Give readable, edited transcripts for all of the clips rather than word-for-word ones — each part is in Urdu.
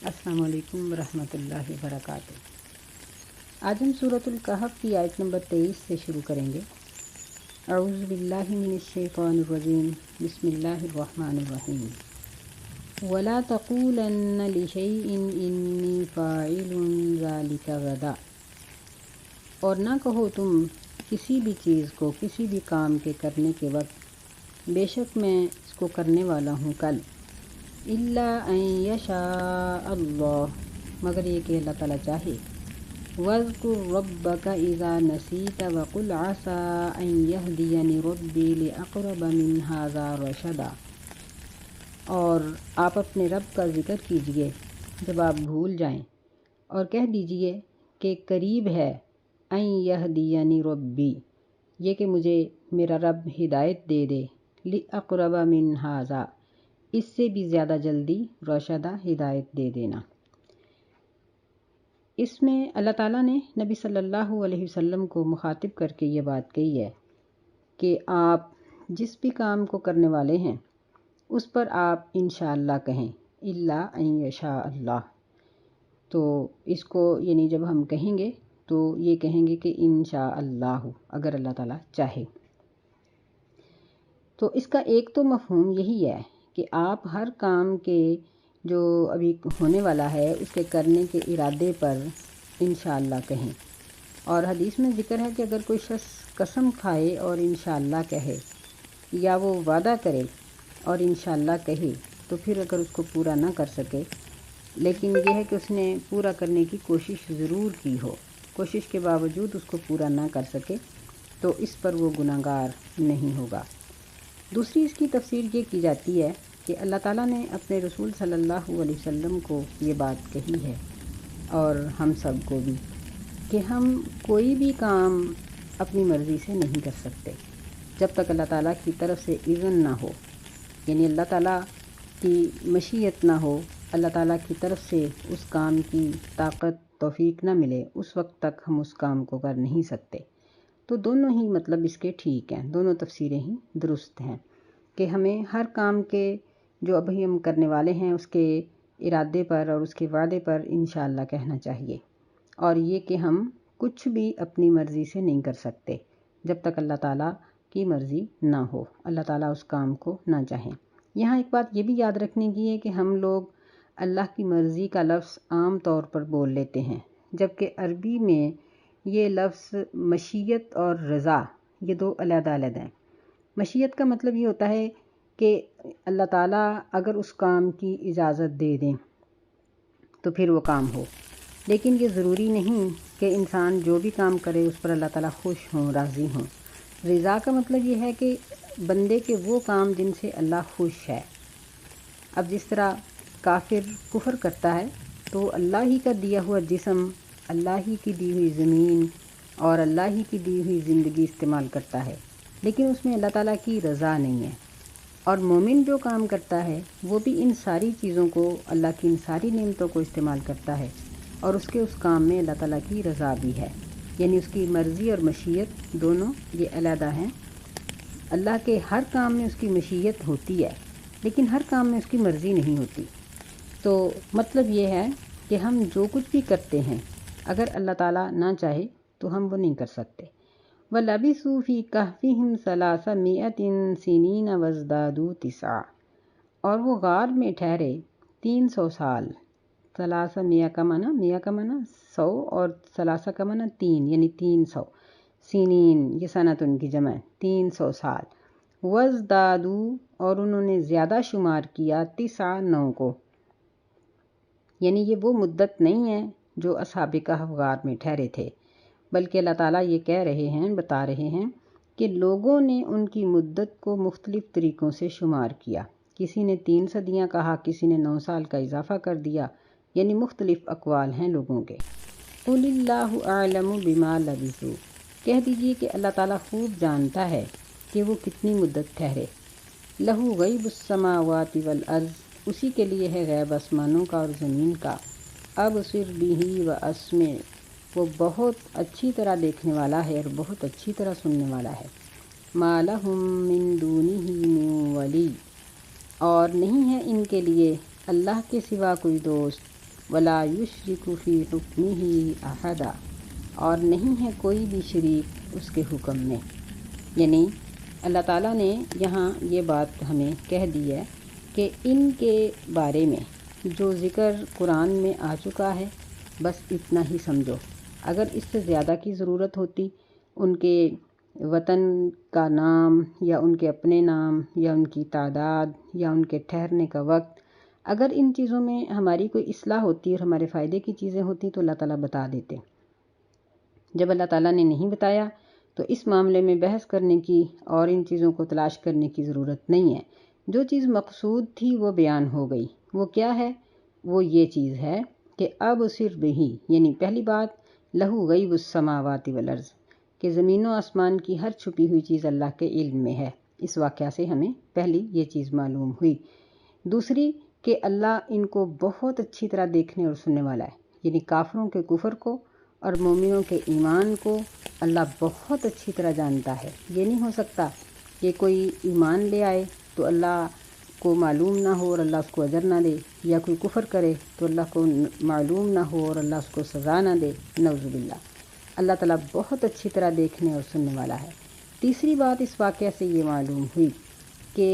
السلام علیکم ورحمۃ اللہ وبرکاتہ۔ آج ہم سورۃ الکہف کی آیت نمبر 23 سے شروع کریں گے۔ اعوذ باللہ من الشیطان الرجیم، بسم اللہ الرحمن الرحیم۔ وَلَا تَقُولَنَّ لِشَيْءٍ إِنِّي فَاعِلٌ ذَلِكَ غَدًا، اور نہ کہو تم کسی بھی چیز کو کسی بھی کام کے کرنے کے وقت بے شک میں اس کو کرنے والا ہوں کل، الا ان یشاء اللہ، مگر یہ کہ اللہ تعالیٰ چاہے۔ واذکر ربک اذا نسیت وقل عسى ان یہدینی ربی لاقرب من ھذا رشدا، اور آپ اپنے رب کا ذکر کیجئے جب آپ بھول جائیں، اور کہہ دیجئے کہ قریب ہے ان یہدینی ربی، یہ کہ مجھے میرا رب ہدایت دے دے، لاقرب من ھذا، اس سے بھی زیادہ جلدی، رشدہ، ہدایت دے دینا۔ اس میں اللہ تعالیٰ نے نبی صلی اللہ علیہ وسلم کو مخاطب کر کے یہ بات کہی ہے کہ آپ جس بھی کام کو کرنے والے ہیں اس پر آپ انشاءاللہ کہیں، الا ان یشاء اللہ۔ تو اس کو یعنی جب ہم کہیں گے تو یہ کہیں گے کہ انشاءاللہ، اگر اللہ تعالیٰ چاہے۔ تو اس کا ایک تو مفہوم یہی ہے کہ آپ ہر کام کے جو ابھی ہونے والا ہے اس کے کرنے کے ارادے پر انشاءاللہ کہیں، اور حدیث میں ذکر ہے کہ اگر کوئی شخص قسم کھائے اور انشاءاللہ کہے، یا وہ وعدہ کرے اور انشاءاللہ کہے، تو پھر اگر اس کو پورا نہ کر سکے لیکن یہ ہے کہ اس نے پورا کرنے کی کوشش ضرور کی ہو، کوشش کے باوجود اس کو پورا نہ کر سکے، تو اس پر وہ گناہگار نہیں ہوگا۔ دوسری اس کی تفسیر یہ کی جاتی ہے کہ اللہ تعالیٰ نے اپنے رسول صلی اللہ علیہ وسلم کو یہ بات کہی ہے، اور ہم سب کو بھی، کہ ہم کوئی بھی کام اپنی مرضی سے نہیں کر سکتے جب تک اللہ تعالیٰ کی طرف سے اذن نہ ہو، یعنی اللہ تعالیٰ کی مشیت نہ ہو، اللہ تعالیٰ کی طرف سے اس کام کی طاقت توفیق نہ ملے، اس وقت تک ہم اس کام کو کر نہیں سکتے۔ تو دونوں ہی مطلب اس کے ٹھیک ہیں، دونوں تفسیریں ہی درست ہیں کہ ہمیں ہر کام کے جو ابھی ہم کرنے والے ہیں اس کے ارادے پر اور اس کے وعدے پر انشاءاللہ کہنا چاہیے، اور یہ کہ ہم کچھ بھی اپنی مرضی سے نہیں کر سکتے جب تک اللہ تعالیٰ کی مرضی نہ ہو، اللہ تعالیٰ اس کام کو نہ چاہیں۔ یہاں ایک بات یہ بھی یاد رکھنے کی ہے کہ ہم لوگ اللہ کی مرضی کا لفظ عام طور پر بول لیتے ہیں، جبکہ عربی میں یہ لفظ مشیت اور رضا یہ دو علیحدہ علیحدہ ہیں۔ مشیت کا مطلب یہ ہوتا ہے کہ اللہ تعالیٰ اگر اس کام کی اجازت دے دیں تو پھر وہ کام ہو، لیکن یہ ضروری نہیں کہ انسان جو بھی کام کرے اس پر اللہ تعالیٰ خوش ہوں، راضی ہوں۔ رضا کا مطلب یہ ہے کہ بندے کے وہ کام جن سے اللہ خوش ہے۔ اب جس طرح کافر کفر کرتا ہے تو اللہ ہی کا دیا ہوا جسم، اللہ ہی کی دی ہوئی زمین اور اللہ ہی کی دی ہوئی زندگی استعمال کرتا ہے، لیکن اس میں اللہ تعالیٰ کی رضا نہیں ہے۔ اور مومن جو کام کرتا ہے وہ بھی ان ساری چیزوں کو، اللہ کی ان ساری نعمتوں کو استعمال کرتا ہے، اور اس کے اس کام میں اللہ تعالیٰ کی رضا بھی ہے، یعنی اس کی مرضی اور مشیت دونوں یہ علیحدہ ہیں۔ اللہ کے ہر کام میں اس کی مشیت ہوتی ہے لیکن ہر کام میں اس کی مرضی نہیں ہوتی۔ تو مطلب یہ ہے کہ ہم جو کچھ بھی کرتے ہیں اگر اللہ تعالیٰ نہ چاہے تو ہم وہ نہیں کر سکتے۔ وَلَبِثُوا فِي كَهْفِهِمْ 300 سِنِينَ وَازْدَادُوا 9، اور وہ غار میں ٹھہرے 300 سال۔ 300 کا معنی 100 اور 3 کا معنی 3، یعنی 300 سنین، یہ سنت ان کی جمع ہے، 300 سال۔ وَازْدَادُوا، اور انہوں نے زیادہ شمار کیا 9 کو، یعنی یہ وہ مدت نہیں ہے جو اصحاب کہف غار میں ٹھہرے تھے، بلکہ اللہ تعالیٰ یہ کہہ رہے ہیں، بتا رہے ہیں کہ لوگوں نے ان کی مدت کو مختلف طریقوں سے شمار کیا، کسی نے 3 صدیاں کہا، کسی نے 9 سال کا اضافہ کر دیا، یعنی مختلف اقوال ہیں لوگوں کے۔ قُلِ اللَّهُ أَعْلَمُ بِمَا لَبِثُوا، کہہ دیجئے کہ اللہ تعالیٰ خوب جانتا ہے کہ وہ کتنی مدت ٹھہرے۔ لَهُ غَيْبُ السَّمَاوَاتِ وَالْأَرْضِ، اسی کے لیے ہے غیب آسمانوں کا اور زمین کا۔ أَبْصِرْ بِهِ وَأَسْمِعْ، وہ بہت اچھی طرح دیکھنے والا ہے اور بہت اچھی طرح سننے والا ہے۔ مَا لَهُم مِّن دُونِهِ مِن وَلِيٍّ، اور نہیں ہے ان کے لیے اللہ کے سوا کوئی دوست، ولا یشرک فی حکمہ احدا، اور نہیں ہے کوئی بھی شریک اس کے حکم میں۔ یعنی اللہ تعالیٰ نے یہاں یہ بات ہمیں کہہ دی ہے کہ ان کے بارے میں جو ذکر قرآن میں آ چکا ہے بس اتنا ہی سمجھو۔ اگر اس سے زیادہ کی ضرورت ہوتی، ان کے وطن کا نام یا ان کے اپنے نام یا ان کی تعداد یا ان کے ٹھہرنے کا وقت، اگر ان چیزوں میں ہماری کوئی اصلاح ہوتی اور ہمارے فائدے کی چیزیں ہوتی تو اللہ تعالیٰ بتا دیتے۔ جب اللہ تعالیٰ نے نہیں بتایا تو اس معاملے میں بحث کرنے کی اور ان چیزوں کو تلاش کرنے کی ضرورت نہیں ہے۔ جو چیز مقصود تھی وہ بیان ہو گئی۔ وہ کیا ہے؟ وہ یہ چیز ہے کہ اب صرف بھی، یعنی پہلی بات لہو غیب السماوات والارض، کہ زمین و آسمان کی ہر چھپی ہوئی چیز اللہ کے علم میں ہے۔ اس واقعہ سے ہمیں پہلی یہ چیز معلوم ہوئی۔ دوسری کہ اللہ ان کو بہت اچھی طرح دیکھنے اور سننے والا ہے، یعنی کافروں کے کفر کو اور مومنوں کے ایمان کو اللہ بہت اچھی طرح جانتا ہے۔ یہ نہیں ہو سکتا کہ کوئی ایمان لے آئے تو اللہ کو معلوم نہ ہو اور اللہ اس کو اجر نہ دے، یا کوئی کفر کرے تو اللہ کو معلوم نہ ہو اور اللہ اس کو سزا نہ دے، نعوذ باللہ۔ اللہ تعالیٰ بہت اچھی طرح دیکھنے اور سننے والا ہے۔ تیسری بات اس واقعہ سے یہ معلوم ہوئی کہ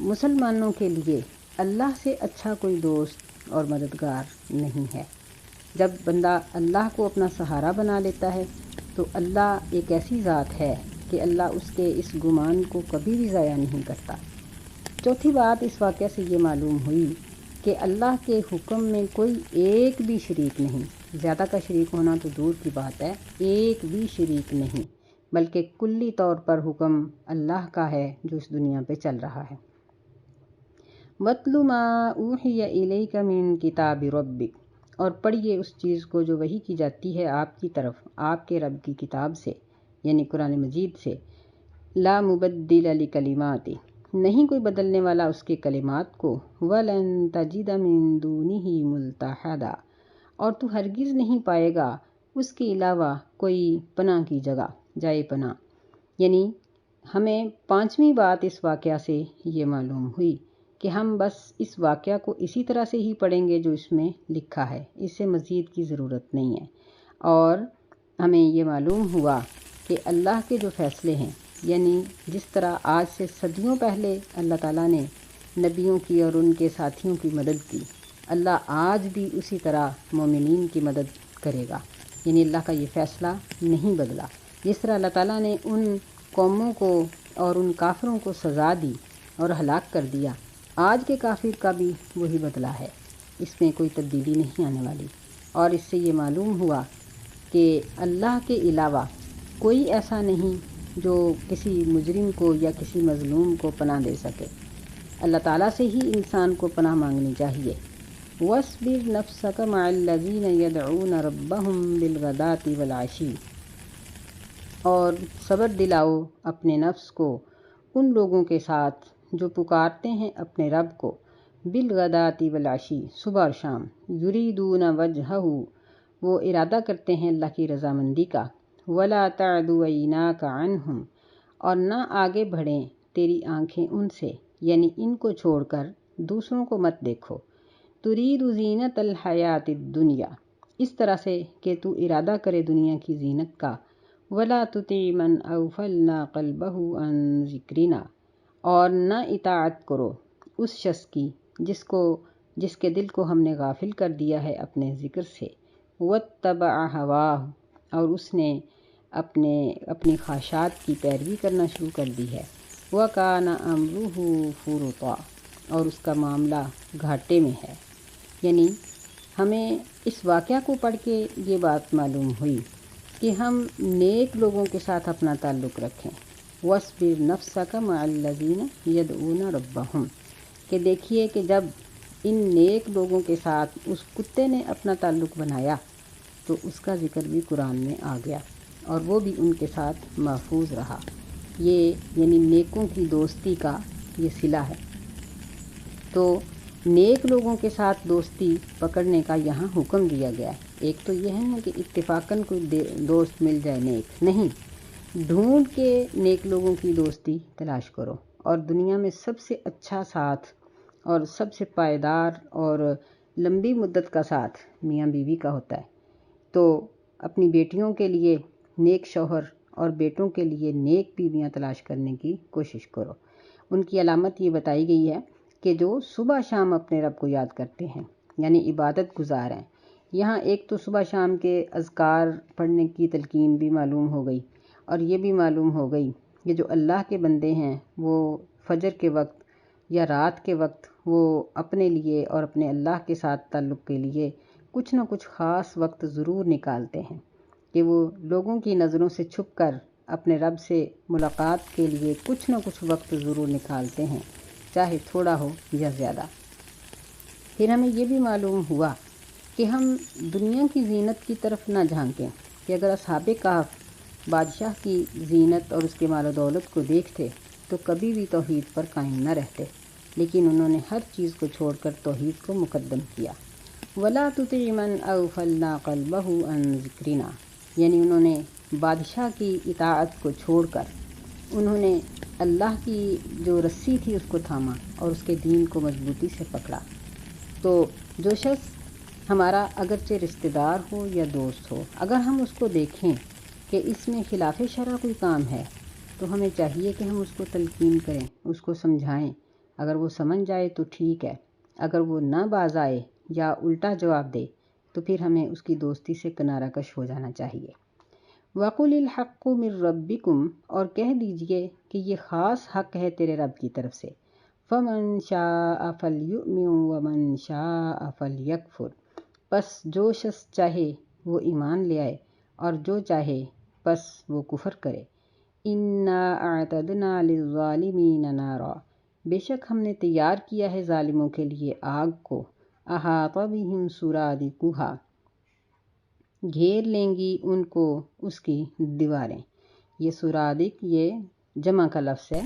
مسلمانوں کے لیے اللہ سے اچھا کوئی دوست اور مددگار نہیں ہے۔ جب بندہ اللہ کو اپنا سہارا بنا لیتا ہے تو اللہ ایک ایسی ذات ہے کہ اللہ اس کے اس گمان کو کبھی بھی ضائع نہیں کرتا۔ چوتھی بات اس واقعہ سے یہ معلوم ہوئی کہ اللہ کے حکم میں کوئی ایک بھی شریک نہیں، زیادہ کا شریک ہونا تو دور کی بات ہے، ایک بھی شریک نہیں، بلکہ کلی طور پر حکم اللہ کا ہے جو اس دنیا پہ چل رہا ہے۔ وَاتْلُ مَا أُوحِيَ إِلَيْكَ مِن كِتَابِ رَبِّكَ، اور پڑھیے اس چیز کو جو وحی کی جاتی ہے آپ کی طرف آپ کے رب کی کتاب سے، یعنی قرآن مجید سے۔ لا مبدل لکلماتی، نہیں کوئی بدلنے والا اس کے کلمات کو۔ وَلَن تَجِدَ مِن دُونِهِ مُلْتَحَدًا، اور تو ہرگز نہیں پائے گا اس کے علاوہ کوئی پناہ کی جگہ، جائے پناہ۔ یعنی ہمیں پانچویں بات اس واقعہ سے یہ معلوم ہوئی کہ ہم بس اس واقعہ کو اسی طرح سے ہی پڑھیں گے جو اس میں لکھا ہے، اس سے مزید کی ضرورت نہیں ہے۔ اور ہمیں یہ معلوم ہوا کہ اللہ کے جو فیصلے ہیں، یعنی جس طرح آج سے صدیوں پہلے اللہ تعالیٰ نے نبیوں کی اور ان کے ساتھیوں کی مدد کی، اللہ آج بھی اسی طرح مومنین کی مدد کرے گا۔ یعنی اللہ کا یہ فیصلہ نہیں بدلا۔ جس طرح اللہ تعالیٰ نے ان قوموں کو اور ان کافروں کو سزا دی اور ہلاک کر دیا، آج کے کافر کا بھی وہی بدلہ ہے، اس میں کوئی تبدیلی نہیں آنے والی۔ اور اس سے یہ معلوم ہوا کہ اللہ کے علاوہ کوئی ایسا نہیں جو کسی مجرم کو یا کسی مظلوم کو پناہ دے سکے۔ اللہ تعالیٰ سے ہی انسان کو پناہ مانگنی چاہیے۔ وَاصْبِرْ نَفْسَكَ مَعَ الَّذِينَ يَدْعُونَ رَبَّهُمْ بِالْغَدَاةِ وَالْعَشِيِّ، اور صبر دلاؤ اپنے نفس کو ان لوگوں کے ساتھ جو پکارتے ہیں اپنے رب کو، بالغداۃ والعشی، صبح اور شام، یریدون وجہہ، وہ ارادہ کرتے ہیں اللہ کی رضامندی کا، ولا تعد عیناک عنہم، اور نہ آگے بڑھیں تیری آنکھیں ان سے، یعنی ان کو چھوڑ کر دوسروں کو مت دیکھو۔ ترید زینت الحیات الدنیا، اس طرح سے کہ تو ارادہ کرے دنیا کی زینت کا، ولا تطع من اغفلنا قلبہ عن ذکرنا، اور نہ اطاعت کرو اس شخص کی جس کے دل کو ہم نے غافل کر دیا ہے اپنے ذکر سے، واتبع ہواہ، اور اس نے اپنی خواہشات کی پیروی کرنا شروع کر دی ہے، وکان امرہ فرطا، اور اس کا معاملہ گھاٹے میں ہے۔ یعنی ہمیں اس واقعہ کو پڑھ کے یہ بات معلوم ہوئی کہ ہم نیک لوگوں کے ساتھ اپنا تعلق رکھیں۔ وَاصْبِرْ نَفْسَكَ مَعَ الَّذِينَ يَدْعُونَ رَبَّهُمْ، کہ دیکھیے کہ جب ان نیک لوگوں کے ساتھ اس کتے نے اپنا تعلق بنایا تو اس کا ذکر بھی قرآن میں آ گیا اور وہ بھی ان کے ساتھ محفوظ رہا۔ یہ یعنی نیکوں کی دوستی کا یہ صلہ ہے۔ تو نیک لوگوں کے ساتھ دوستی پکڑنے کا یہاں حکم دیا گیا ہے۔ ایک تو یہ ہے نا کہ اتفاقاً کوئی دوست مل جائے نیک، نہیں، ڈھونڈ کے نیک لوگوں کی دوستی تلاش کرو۔ اور دنیا میں سب سے اچھا ساتھ اور سب سے پائیدار اور لمبی مدت کا ساتھ میاں بیوی کا ہوتا ہے، تو اپنی بیٹیوں کے لیے نیک شوہر اور بیٹوں کے لیے نیک بیویاں تلاش کرنے کی کوشش کرو۔ ان کی علامت یہ بتائی گئی ہے کہ جو صبح شام اپنے رب کو یاد کرتے ہیں، یعنی عبادت گزار ہیں۔ یہاں ایک تو صبح شام کے اذکار پڑھنے کی تلقین بھی معلوم ہو گئی، اور یہ بھی معلوم ہو گئی کہ جو اللہ کے بندے ہیں وہ فجر کے وقت یا رات کے وقت وہ اپنے لیے اور اپنے اللہ کے ساتھ تعلق کے لیے کچھ نہ کچھ خاص وقت ضرور نکالتے ہیں، کہ وہ لوگوں کی نظروں سے چھپ کر اپنے رب سے ملاقات کے لیے کچھ نہ کچھ وقت ضرور نکالتے ہیں، چاہے تھوڑا ہو یا زیادہ۔ پھر ہمیں یہ بھی معلوم ہوا کہ ہم دنیا کی زینت کی طرف نہ جھانکیں، کہ اگر اصحاب کہف بادشاہ کی زینت اور اس کے مال و دولت کو دیکھتے تو کبھی بھی توحید پر قائم نہ رہتے، لیکن انہوں نے ہر چیز کو چھوڑ کر توحید کو مقدم کیا۔ وَلَا تُطِعْ مَنْ أَغْفَلْنَا قَلْبَهُ عَنْ ذِكْرِنَا، یعنی انہوں نے بادشاہ کی اطاعت کو چھوڑ کر انہوں نے اللہ کی جو رسی تھی اس کو تھاما اور اس کے دین کو مضبوطی سے پکڑا۔ تو جو شخص ہمارا اگرچہ رشتہ دار ہو یا دوست ہو، اگر ہم اس کو دیکھیں کہ اس میں خلاف شرع کوئی کام ہے تو ہمیں چاہیے کہ ہم اس کو تلقین کریں، اس کو سمجھائیں۔ اگر وہ سمجھ جائے تو ٹھیک ہے، اگر وہ نہ باز آئے یا الٹا جواب دے تو پھر ہمیں اس کی دوستی سے کنارہ کش ہو جانا چاہیے۔ وَقُلِ الْحَقُّ مِن رَبِّكُمْ، اور کہہ دیجئے کہ یہ خاص حق ہے تیرے رب کی طرف سے۔ فَمَن شَاءَ فَلْيُؤْمِن وَمَن شَاءَ فَلْيَكْفُرْ، پس جو شخص چاہے وہ ایمان لے آئے اور جو چاہے پس وہ کفر کرے۔ اِنَّا أَعْتَدْنَا لِلظَّالِمِينَ نَارًا، بے شک ہم نے تیار کیا ہے ظالموں کے لیے آگ کو۔ أَحَاطَ بِهِمْ سُرَادِقُهَا، گھیر لیں گی ان کو اس کی دیواریں۔ یہ سرادق یہ جمع کا لفظ ہے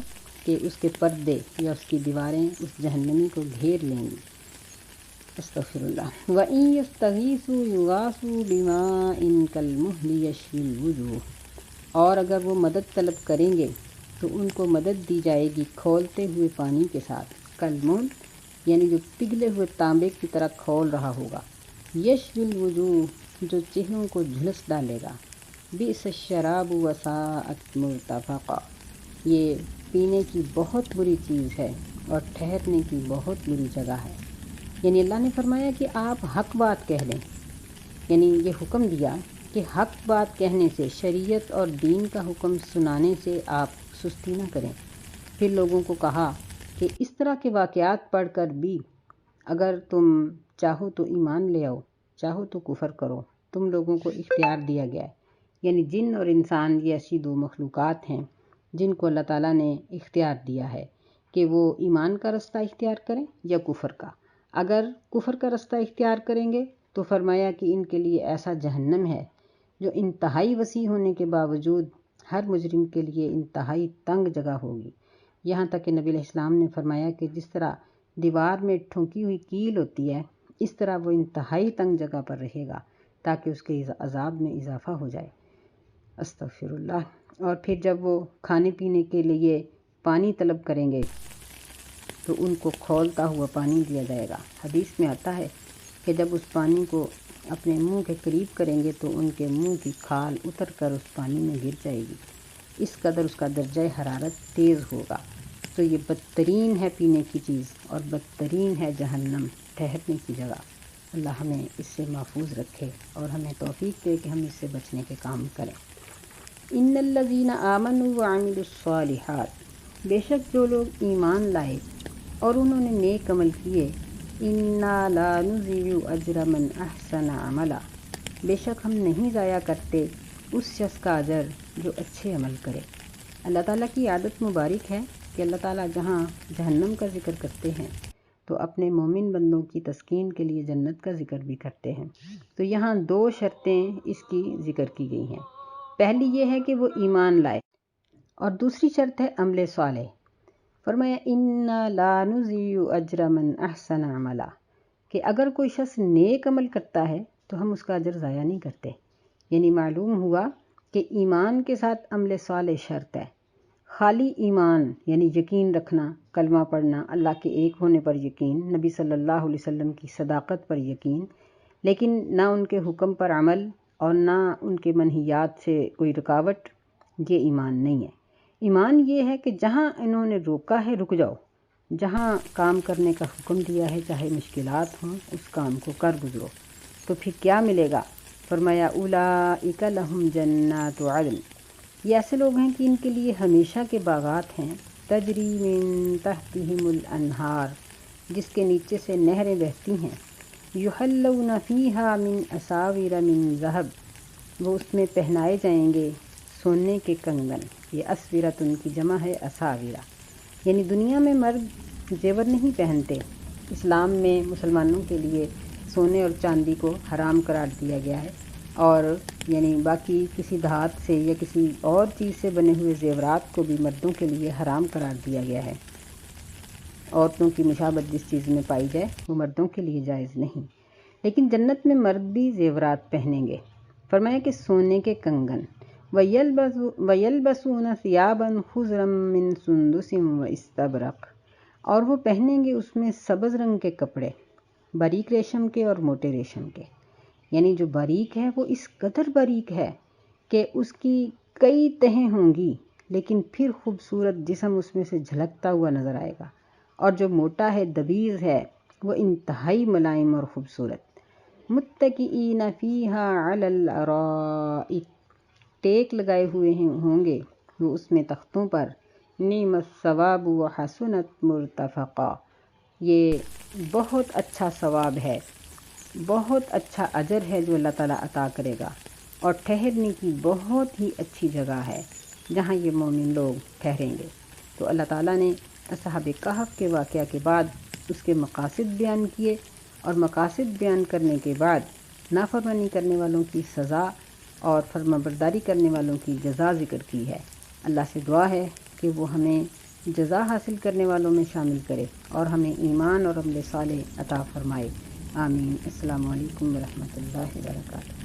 کہ اس کے پردے یا اس کی دیواریں اس جہنمی کو گھیر لیں گی۔ استغفر اللہ۔ وَإِن يَسْتَغِيثُوا يُغَاثُوا بِمَاءٍ كَالْمُهْلِ يَشْوِي الْوُجُوهَ، اور اگر وہ مدد طلب کریں گے تو ان کو مدد دی جائے گی کھولتے ہوئے پانی کے ساتھ۔ کالمہل یعنی جو پگھلے ہوئے تانبے کی طرح کھول رہا ہوگا۔ یشوی الوجوہ، جو چہروں کو جھلس ڈالے گا۔ بئس الشراب وساءت مرتفقا، یہ پینے کی بہت بری چیز ہے اور ٹھہرنے کی بہت بری جگہ ہے۔ یعنی اللہ نے فرمایا کہ آپ حق بات کہہ لیں، یعنی یہ حکم دیا کہ حق بات کہنے سے، شریعت اور دین کا حکم سنانے سے آپ سستی نہ کریں۔ پھر لوگوں کو کہا کہ اس طرح کے واقعات پڑھ کر بھی اگر تم چاہو تو ایمان لے آؤ، چاہو تو کفر کرو، تم لوگوں کو اختیار دیا گیا ہے۔ یعنی جن اور انسان یہ ایسی دو مخلوقات ہیں جن کو اللہ تعالیٰ نے اختیار دیا ہے کہ وہ ایمان کا رستہ اختیار کریں یا کفر کا۔ اگر کفر کا رستہ اختیار کریں گے تو فرمایا کہ ان کے لیے ایسا جہنم ہے جو انتہائی وسیع ہونے کے باوجود ہر مجرم کے لیے انتہائی تنگ جگہ ہوگی۔ یہاں تک کہ نبی علیہ السلام نے فرمایا کہ جس طرح دیوار میں ٹھونکی ہوئی کیل ہوتی ہے اس طرح وہ انتہائی تنگ جگہ پر رہے گا تاکہ اس کے عذاب میں اضافہ ہو جائے۔ استغفر اللہ۔ اور پھر جب وہ کھانے پینے کے لیے پانی طلب کریں گے تو ان کو کھولتا ہوا پانی دیا جائے گا۔ حدیث میں آتا ہے کہ جب اس پانی کو اپنے منہ کے قریب کریں گے تو ان کے منہ کی کھال اتر کر اس پانی میں گر جائے گی، اس قدر اس کا درجہ حرارت تیز ہوگا۔ تو یہ بدترین ہے پینے کی چیز اور بدترین ہے جہنم ٹھہرنے کی جگہ۔ اللہ ہمیں اس سے محفوظ رکھے اور ہمیں توفیق دے کہ ہم اس سے بچنے کے کام کریں۔ ان الذین آمنوا وعملوا الصالحات، بے شک جو لوگ ایمان لائے اور انہوں نے نیک عمل کیے، انا لا نضیع اجر من احسن عملا، بے شک ہم نہیں ضائع کرتے اس شخص کا اجر جو اچھے عمل کرے۔ اللہ تعالیٰ کی عادت مبارک ہے کہ اللہ تعالیٰ جہاں جہنم کا ذکر کرتے ہیں تو اپنے مومن بندوں کی تسکین کے لیے جنت کا ذکر بھی کرتے ہیں۔ تو یہاں دو شرطیں اس کی ذکر کی گئی ہیں۔ پہلی یہ ہے کہ وہ ایمان لائے اور دوسری شرط ہے عمل صالح۔ فرمایا انا لا نضیع اجر من احسن عملا، کہ اگر کوئی شخص نیک عمل کرتا ہے تو ہم اس کا اجر ضائع نہیں کرتے۔ یعنی معلوم ہوا کہ ایمان کے ساتھ عمل صالح شرط ہے، خالی ایمان یعنی یقین رکھنا، کلمہ پڑھنا، اللہ کے ایک ہونے پر یقین، نبی صلی اللہ علیہ وسلم کی صداقت پر یقین، لیکن نہ ان کے حکم پر عمل اور نہ ان کے منہیات سے کوئی رکاوٹ، یہ ایمان نہیں ہے۔ ایمان یہ ہے کہ جہاں انہوں نے روکا ہے رک جاؤ، جہاں کام کرنے کا حکم دیا ہے چاہے مشکلات ہوں اس کام کو کر گزرو۔ تو پھر کیا ملے گا؟ فرمایا اولئک لہم جنات عدن، یہ ایسے لوگ ہیں کہ ان کے لیے ہمیشہ کے باغات ہیں، تجری من تحتہم الانہار، جس کے نیچے سے نہریں بہتی ہیں، یحلون فیہا من اساور من ذہب، وہ اس میں پہنائے جائیں گے سونے کے کنگن، یہ اسورت ان کی جمع ہے اساورہ، یعنی دنیا میں مرد زیور نہیں پہنتے، اسلام میں مسلمانوں کے لیے سونے اور چاندی کو حرام قرار دیا گیا ہے، اور یعنی باقی کسی دھات سے یا کسی اور چیز سے بنے ہوئے زیورات کو بھی مردوں کے لیے حرام قرار دیا گیا ہے۔ عورتوں کی مشابہت جس چیز میں پائی جائے وہ مردوں کے لیے جائز نہیں، لیکن جنت میں مرد بھی زیورات پہنیں گے۔ فرمایا کہ سونے کے کنگن، وَيَلْبَسُونَ ثِيَابًا خُضْرًا مِّن سُنْدُسٍ وَإِسْتَبْرَقٍ، اور وہ پہنیں گے اس میں سبز رنگ کے کپڑے، باریک ریشم کے اور موٹے ریشم کے، یعنی جو باریک ہے وہ اس قدر باریک ہے کہ اس کی کئی تہیں ہوں گی، لیکن پھر خوبصورت جسم اس میں سے جھلکتا ہوا نظر آئے گا، اور جو موٹا ہے دبیز ہے وہ انتہائی ملائم اور خوبصورت۔ متکئین فیہا علی الارائک، ٹیک لگائے ہوئے ہوں گے وہ اس میں تختوں پر، نعم الثواب وحسنت مرتفقا، یہ بہت اچھا ثواب ہے، بہت اچھا اجر ہے جو اللہ تعالیٰ عطا کرے گا، اور ٹھہرنے کی بہت ہی اچھی جگہ ہے جہاں یہ مومن لوگ ٹھہریں گے۔ تو اللہ تعالیٰ نے اصحاب کہف کے واقعہ کے بعد اس کے مقاصد بیان کیے، اور مقاصد بیان کرنے کے بعد نافرمانی کرنے والوں کی سزا اور فرمانبرداری کرنے والوں کی جزا ذکر کی ہے۔ اللہ سے دعا ہے کہ وہ ہمیں جزا حاصل کرنے والوں میں شامل کرے اور ہمیں ایمان اور عمل صالح عطا فرمائے، آمین۔ السلام علیکم ورحمۃ اللہ وبرکاتہ۔